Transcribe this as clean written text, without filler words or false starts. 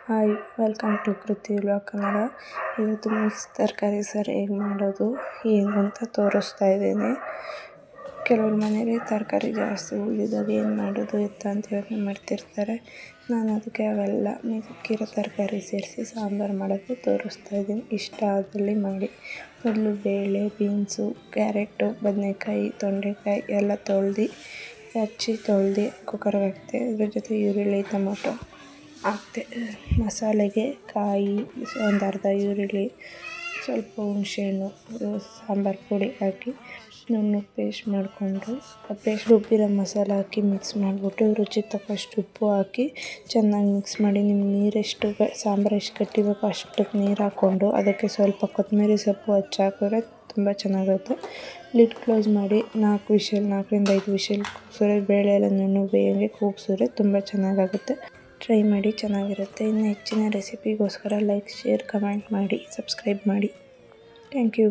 Hi, welcome to ಕೃತಿ vlog Kannada. ಇವತ್ತು mix ತರಕಾರಿ ಸಾರು ಹೇಗೆ ಮಾಡೋದು ಏನು ಅಂತ ತೋರಿಸ್ತಾ ಇದ್ದೀನಿ. ಕೆಲವ್ರ ಮನೇಲಿ ತರಕಾರಿ ಜಾಸ್ತಿ ಉಳಿದಾಗ ಏನು ಮಾಡೋದು ಎತ್ತ ಅಂತ ಯೋಚನೆ ಮಾಡ್ತಿರ್ತಾರೆ. ನಾನು ಅದಕ್ಕೆ ಅವೆಲ್ಲ ಮಿಕ್ಕಿರೋ ತರಕಾರಿ ಸೇರಿಸಿ ಸಾಂಬಾರು ಮಾಡೋದು ತೋರಿಸ್ತಾ ಇದ್ದೀನಿ. ಇಷ್ಟ ಆದಲ್ಲಿ ಮಾಡಿ. ಮೊದಲು ಬೇಳೆ, ಬೀನ್ಸು, ಕ್ಯಾರೆಟು, ಬದನೆಕಾಯಿ, ತೊಂಡೆಕಾಯಿ ಎಲ್ಲ ತೊಳೆದು ಕುಕ್ಕರ್ಗೆ ಹಾಕ್ತೆ. ಅದ್ರ ಜೊತೆ ಈರುಳ್ಳಿ, ಟೊಮೊಟೊ ಹಾಕ್ತೆ. ಮಸಾಲೆಗೆ ಕಾಯಿ, ಒಂದು ಅರ್ಧ ಈರುಳ್ಳಿ, ಸ್ವಲ್ಪ ಹುಣಸೆಹಣ್ಣು, ಸಾಂಬಾರು ಪುಡಿ ಹಾಕಿ ನುಣ್ಣಗೆ ಪೇಸ್ಟ್ ಮಾಡಿಕೊಂಡು ಆ ಪೇಸ್ಟ್ ರುಬ್ಬಿರೋ ಮಸಾಲ ಹಾಕಿ ಮಿಕ್ಸ್ ಮಾಡಿಬಿಟ್ಟು ರುಚಿಗೆ ತಕ್ಕಷ್ಟು ಉಪ್ಪು ಹಾಕಿ ಚೆನ್ನಾಗಿ ಮಿಕ್ಸ್ ಮಾಡಿ, ನಿಮ್ಗೆ ನೀರೆಷ್ಟು ಸಾಂಬಾರು ಎಷ್ಟು ಗಟ್ಟಿ ಬೇಕೋ ಅಷ್ಟಕ್ಕೆ ನೀರು ಹಾಕ್ಕೊಂಡು ಅದಕ್ಕೆ ಸ್ವಲ್ಪ ಕೊತ್ತಂಬರಿ ಸೊಪ್ಪು ಹಾಕಿದ್ರೆ ತುಂಬ ಚೆನ್ನಾಗಿರುತ್ತೆ. ಲಿಡ್ ಕ್ಲೋಸ್ ಮಾಡಿ 4ರಿಂದ 5 ವಿಷಲ್ ಕೂಗಿಸಿದ್ರೆ ಬೇಳೆ ಎಲ್ಲ ನುಣ್ಣಗೆ ಬೇಯಂಗೆ ಕೂಗಿಸಿದ್ರೆ ತುಂಬ ಚೆನ್ನಾಗಾಗುತ್ತೆ. ಟ್ರೈ ಮಾಡಿ, ಚೆನ್ನಾಗಿರುತ್ತೆ. ಇನ್ನು ಹೆಚ್ಚಿನ ರೆಸಿಪಿಗೋಸ್ಕರ ಲೈಕ್, ಶೇರ್, ಕಮೆಂಟ್ ಮಾಡಿ, ಸಬ್ಸ್ಕ್ರೈಬ್ ಮಾಡಿ. Thank you.